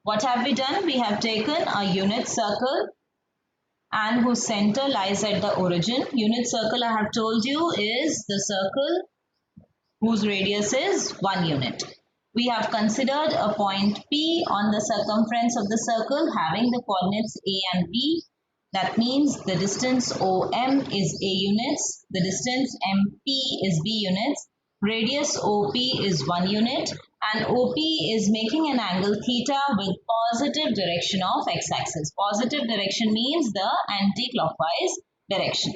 What have we done? We have taken a unit circle and whose center lies at the origin. Unit circle, I have told you, is the circle whose radius is 1 unit. We have considered a point P on the circumference of the circle having the coordinates A and B. That means the distance OM is A units, the distance MP is B units, radius OP is 1 unit, and OP is making an angle theta with positive direction of x-axis. Positive direction means the anti-clockwise direction.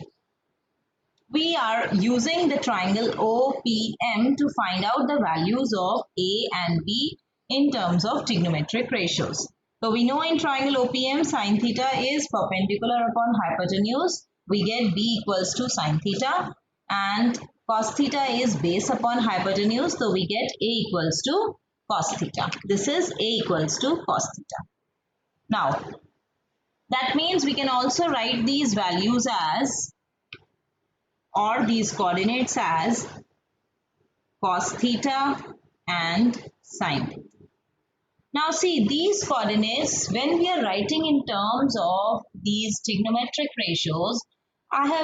We are using the triangle OPM to find out the values of A and B in terms of trigonometric ratios. So we know in triangle OPM sin theta is perpendicular upon hypotenuse. We get B equals to sin theta, and cos theta is base upon hypotenuse. So we get A equals to cos theta. This is A equals to cos theta. Now that means we can also write these values as, or these coordinates as, cos theta and sin theta. Now see, these coordinates, when we are writing in terms of these trigonometric ratios,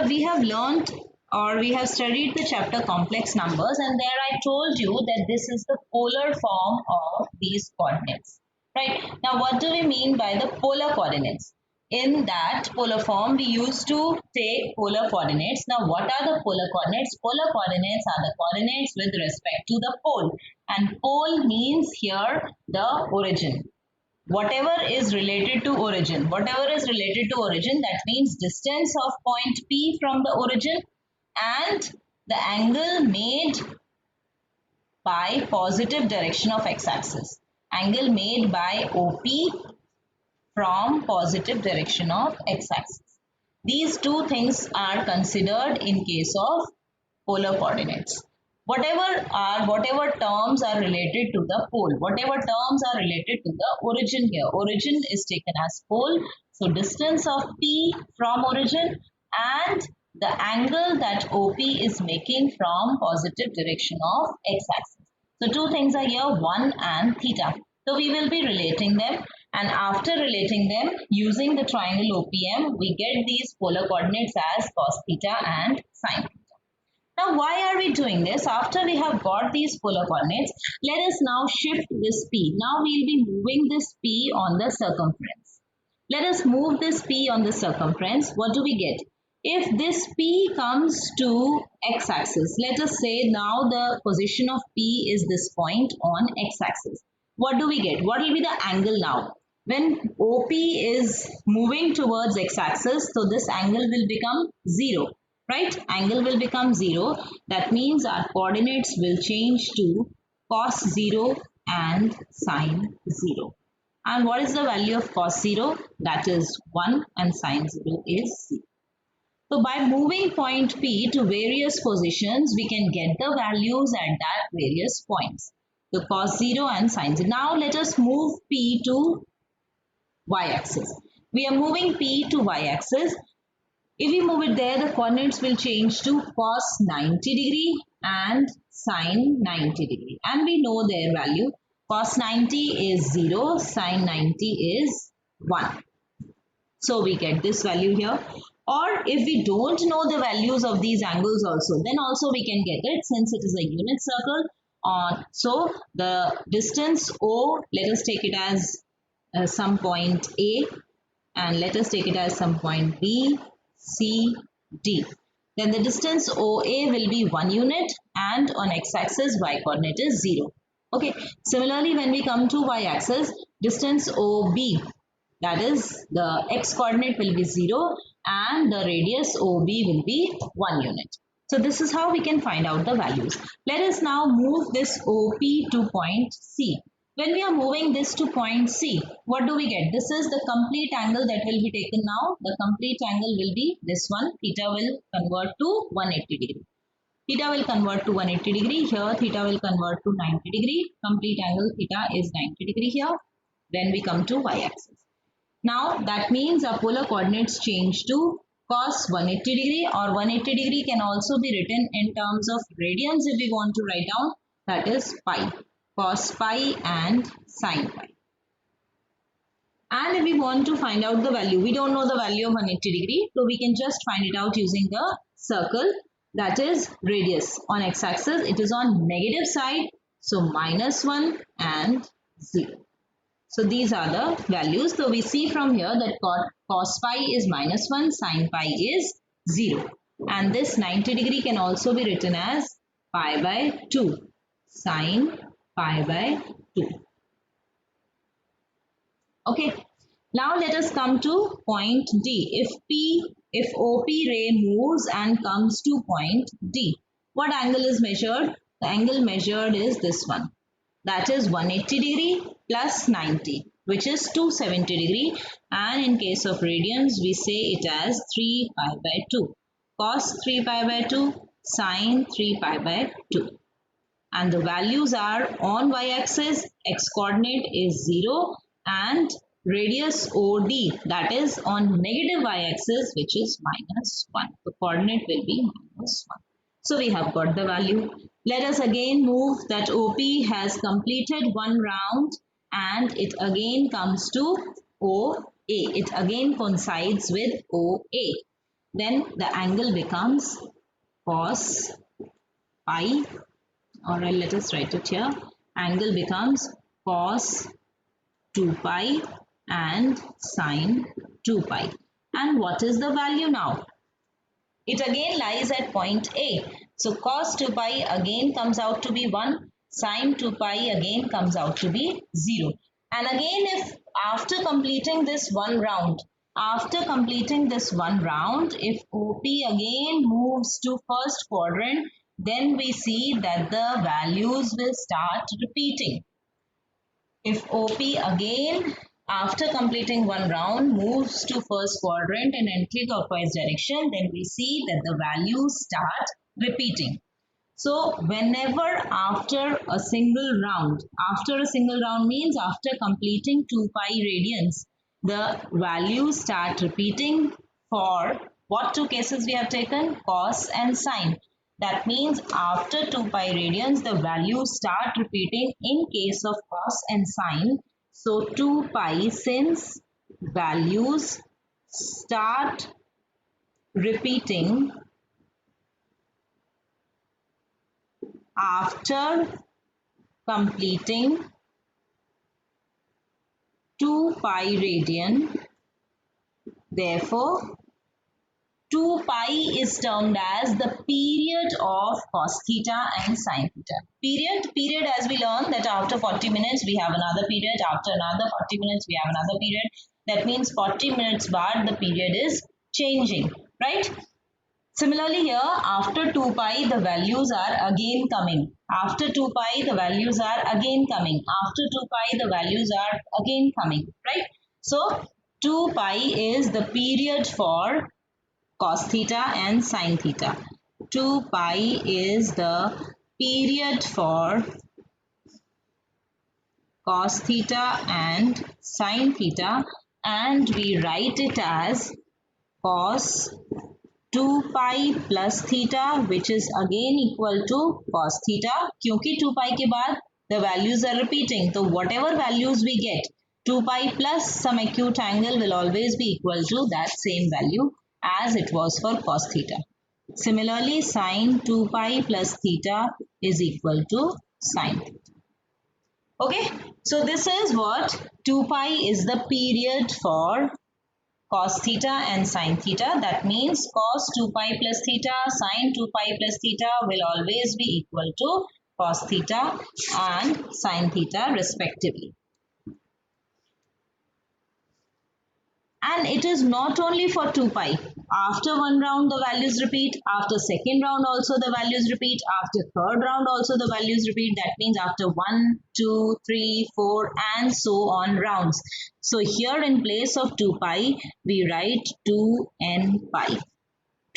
we have learnt, or we have studied the chapter complex numbers, and there I told you that this is the polar form of these coordinates. Right? Now what do we mean by the polar coordinates? In that polar form, we used to take polar coordinates. Now, what are the polar coordinates? Polar coordinates are the coordinates with respect to the pole. And pole means here the origin. Whatever is related to origin. Whatever is related to origin, that means distance of point P from the origin and the angle made by positive direction of x-axis. Angle made by OP from positive direction of x-axis. These two things are considered in case of polar coordinates. Whatever terms are related to the pole, whatever terms are related to the origin here. Origin is taken as pole. So distance of P from origin and the angle that OP is making from positive direction of x-axis. So two things are here, 1 and theta. So we will be relating them, and after relating them using the triangle OPM, we get these polar coordinates as cos theta and sin theta. Now why are we doing this? After we have got these polar coordinates, let us now shift this P. Now we will be moving this P on the circumference. Let us move this P on the circumference. What do we get? If this P comes to x-axis, let us say now the position of P is this point on x-axis. What do we get? What will be the angle now? When OP is moving towards x-axis, so this angle will become 0, right? Angle will become 0. That means our coordinates will change to cos 0 and sin 0. And what is the value of cos 0? That is 1, and sin 0 is 0. So by moving point P to various positions, we can get the values at that various points. So cos 0 and sin 0. Now let us move P to y-axis. We are moving P to y-axis. If we move it there, the coordinates will change to cos 90 degree and sin 90 degree. And we know their value. Cos 90 is 0, sin 90 is 1. So we get this value here. Or if we don't know the values of these angles also, then also we can get it since it is a unit circle. So the distance O, let us take it as some point A, and let us take it as some point B, C, D. Then the distance OA will be 1 unit, and on x-axis y coordinate is 0. Okay. Similarly, when we come to y-axis, distance OB, that is the x coordinate will be 0 and the radius OB will be 1 unit. So this is how we can find out the values. Let us now move this OP to point C. When we are moving this to point C, what do we get? This is the complete angle that will be taken now. The complete angle will be this one. Theta will convert to 180 degree. Theta will convert to 180 degree. Here theta will convert to 90 degree. Complete angle theta is 90 degree here. Then we come to y-axis. Now that means our polar coordinates change to cos 180 degree, or 180 degree can also be written in terms of radians if we want to write down, that is pi, cos pi and sin pi. And if we want to find out the value, we don't know the value of 180 degree, so we can just find it out using the circle, that is radius. On x-axis, it is on negative side, so -1 and 0. So these are the values. So we see from here that cos pi is -1, sin pi is 0. And this 90 degree can also be written as pi by 2, sin pi by 2. Okay, now let us come to point D. If OP ray moves and comes to point D, what angle is measured? The angle measured is this one. That is 180 degree plus 90, which is 270 degree. And in case of radians, we say it as 3 pi by 2. Cos 3 pi by 2, sin 3 pi by 2. And the values are on y-axis, x coordinate is 0 and radius OD, that is on negative y-axis, which is -1. The coordinate will be -1. So we have got the value. Let us again move that OP has completed one round and it again comes to OA. It again coincides with OA. Then the angle becomes cos pi. Alright, let us write it here. Angle becomes cos 2 pi and sine 2 pi. And what is the value now? It again lies at point A. So cos 2 pi again comes out to be 1. Sine 2 pi again comes out to be 0. And again, if after completing this one round, if OP again moves to first quadrant, then we see that the values will start repeating. If OP again, after completing one round, moves to first quadrant in anti-clockwise direction, then we see that the values start repeating. So whenever after a single round means after completing 2 pi radians, the values start repeating for what two cases we have taken? Cos and sine. That means after 2 pi radians, the values start repeating in case of cos and sine. So 2 pi, since values start repeating after completing 2 pi radian, therefore 2 pi is termed as the period of cos theta and sin theta. Period as we learn that after 40 minutes we have another period, after another 40 minutes we have another period. That means 40 minutes bar the period is changing, right? Similarly here, after 2 pi the values are again coming. After 2 pi the values are again coming. After 2 pi the values are again coming, right? So 2 pi is the period for cos theta and sin theta. 2 pi is the period for cos theta and sin theta, and we write it as cos 2 pi plus theta, which is again equal to cos theta. क्योंकि 2 pi के बाद the values are repeating, so whatever values we get, 2 pi plus some acute angle will always be equal to that same value as it was for cos theta. Similarly, sin 2 pi plus theta is equal to sin theta. Okay, so this is what 2 pi is the period for cos theta and sin theta. That means cos 2 pi plus theta, sin 2 pi plus theta will always be equal to cos theta and sin theta respectively. And it is not only for 2 pi. After one round the values repeat, after second round also the values repeat, after third round also the values repeat. That means after 1, 2, 3, 4 and so on rounds. So here in place of 2 pi we write 2n pi.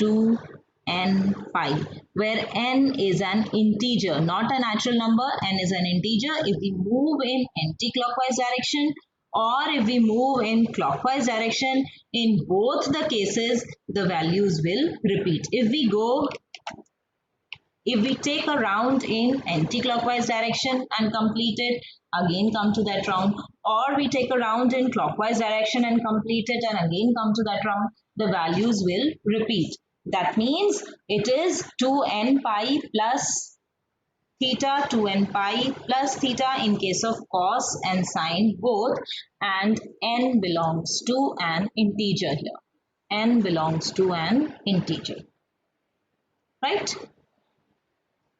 2n pi, where n is an integer, not a natural number. N is an integer. If we move in anti-clockwise direction or if we move in clockwise direction, in both the cases the values will repeat. If we go If we take a round in anti-clockwise direction and complete it, again come to that round, or we take a round in clockwise direction and complete it and again come to that round, the values will repeat. That means it is 2n pi plus theta, 2n pi plus theta in case of cos and sine both, and n belongs to an integer here. N belongs to an integer, right?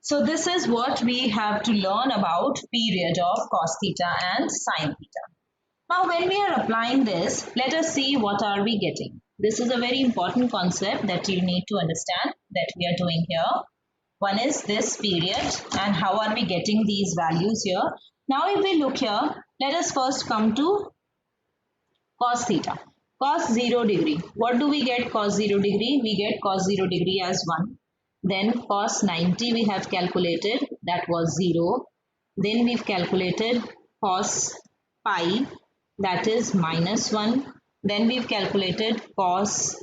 So this is what we have to learn about period of cos theta and sine theta. Now when we are applying this, let us see what are we getting. This is a very important concept that you need to understand that we are doing here. One is this period and how are we getting these values here. Now if we look here, let us first come to cos theta. Cos 0 degree. What do we get cos 0 degree? We get cos 0 degree as 1. Then cos 90 we have calculated, that was 0. Then we've calculated cos pi, that is minus 1. Then we've calculated cos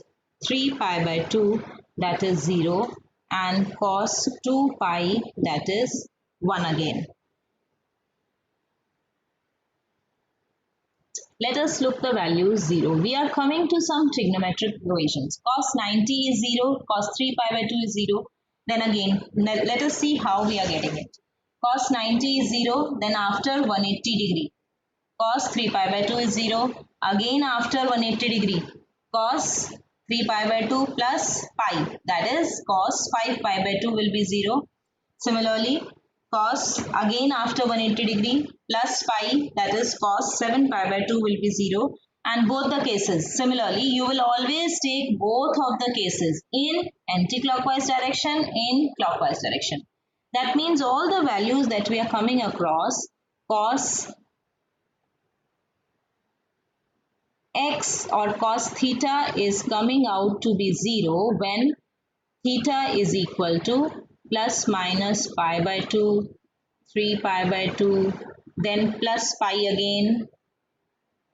3 pi by 2, that is 0. And cos 2 pi, that is 1 again. Let us look the values 0. We are coming to some trigonometric equations. Cos 90 is 0, cos 3 pi by 2 is 0. Then again, let us see how we are getting it. Cos 90 is 0, then after 180 degree. Cos 3 pi by 2 is 0. Again after 180 degree. Cos 3 pi by 2 plus pi. That is cos 5 pi by 2 will be 0. Similarly, cos again after 180 degree plus pi, that is cos 7 pi by 2 will be 0, and both the cases similarly you will always take both of the cases in anti-clockwise direction, in clockwise direction. That means all the values that we are coming across, cos x or cos theta is coming out to be 0 when theta is equal to plus minus pi by 2, 3 pi by 2, then plus pi again,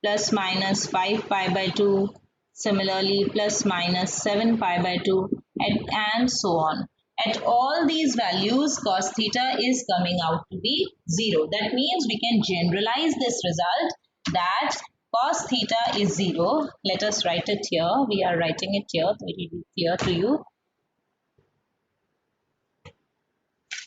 plus minus 5 pi by 2, similarly plus minus 7 pi by 2, and so on. At all these values, cos theta is coming out to be 0. That means we can generalize this result that cos theta is 0. Let us write it here. We are writing it here so it will be clear to you.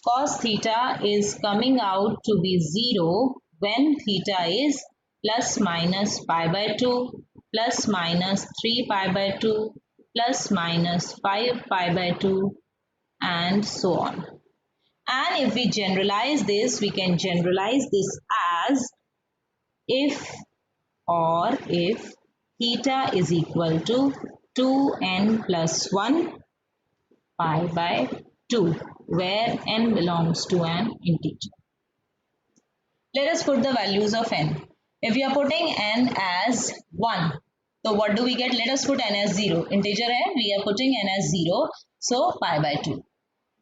Cos theta is coming out to be 0 when theta is plus minus pi by 2, plus minus 3 pi by 2, plus minus 5 pi by 2, and so on. And if we generalize this, we can generalize this as if theta is equal to 2n plus 1 pi by 2, where n belongs to an integer. Let us put the values of n. If we are putting n as 1, so what do we get? Let us put n as 0. Integer n, we are putting n as 0, so pi by 2.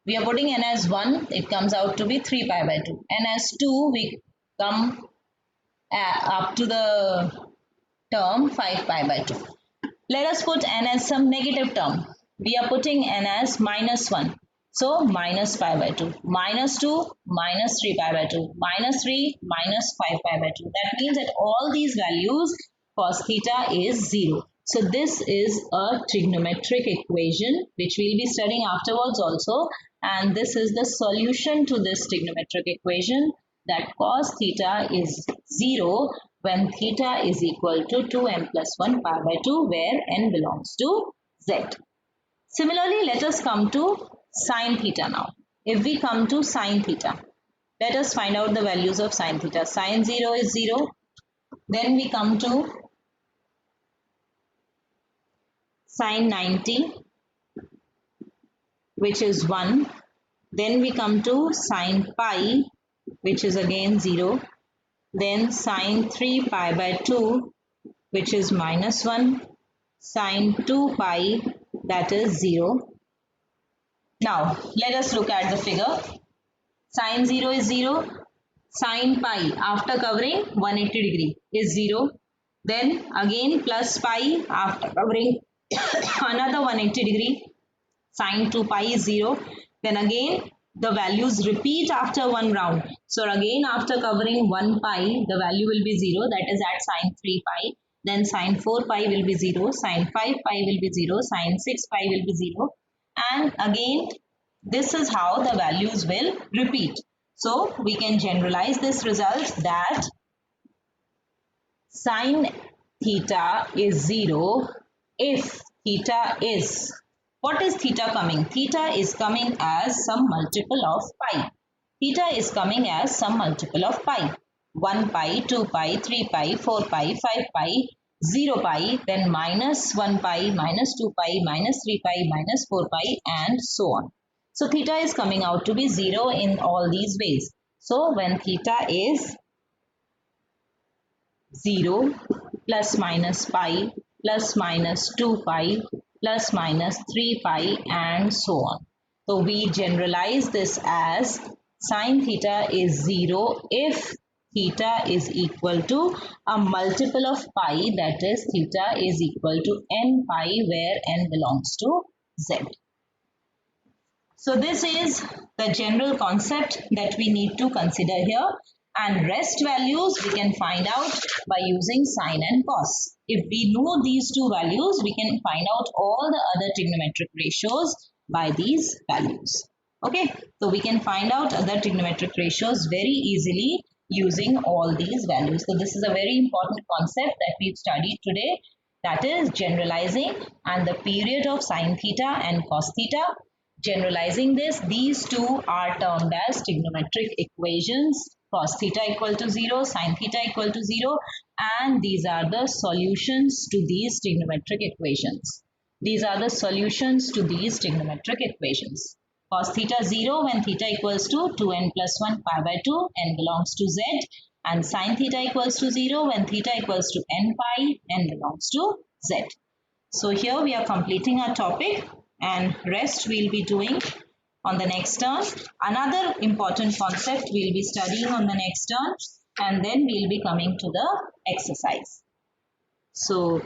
We are putting n as 1, it comes out to be 3 pi by 2. N as 2, we come up to the term 5 pi by 2. Let us put n as some negative term. We are putting n as minus 1. So minus pi by 2, minus 2, minus 3 pi by 2, minus 3, minus 5 pi by 2. That means that all these values cos theta is 0. So this is a trigonometric equation which we will be studying afterwards also, and this is the solution to this trigonometric equation, that cos theta is 0 when theta is equal to 2m plus 1 pi by 2, where n belongs to z. Similarly, let us come to sin theta now. If we come to sin theta, let us find out the values of sin theta. Sin 0 is 0. Then we come to sin 90, which is 1. Then we come to sin pi, which is again 0. Then sin 3 pi by 2, which is minus 1. Sin 2 pi, that is 0. Now, let us look at the figure. Sin 0 is 0. Sin pi after covering 180 degree is 0. Then again plus pi after covering another 180 degree. Sin 2 pi is 0. Then again the values repeat after one round. So again after covering 1 pi, the value will be 0, that is at sine 3 pi. Then sine 4 pi will be 0, sine 5 pi will be 0, sine 6 pi will be 0. And again this is how the values will repeat. So we can generalize this result that sine theta is 0 if theta is, what is theta coming? Theta is coming as some multiple of pi. Theta is coming as some multiple of pi. 1 pi, 2 pi, 3 pi, 4 pi, 5 pi, 0 pi, then minus 1 pi, minus 2 pi, minus 3 pi, minus 4 pi, and so on. So theta is coming out to be 0 in all these ways. So when theta is 0 plus minus pi plus minus 2 pi plus minus 3 pi and so on. So we generalize this as sine theta is 0 if theta is equal to a multiple of pi, that is theta is equal to n pi where n belongs to z. So this is the general concept that we need to consider here, and rest values we can find out by using sine and cos. If we know these two values, we can find out all the other trigonometric ratios by these values. Okay, so we can find out other trigonometric ratios very easily using all these values. So this is a very important concept that we've studied today, that is generalizing and the period of sine theta and cos theta. Generalizing this, these two are termed as trigonometric equations. Cos theta equal to 0, sin theta equal to 0, and these are the solutions to these trigonometric equations. These are the solutions to these trigonometric equations. Cos theta 0 when theta equals to 2n plus 1 pi by 2, n belongs to z, and sin theta equals to 0 when theta equals to n pi, n belongs to z. So here we are completing our topic, and rest we'll be doing on the next turn. Another important concept we'll be studying on the next turn, and then we'll be coming to the exercise. So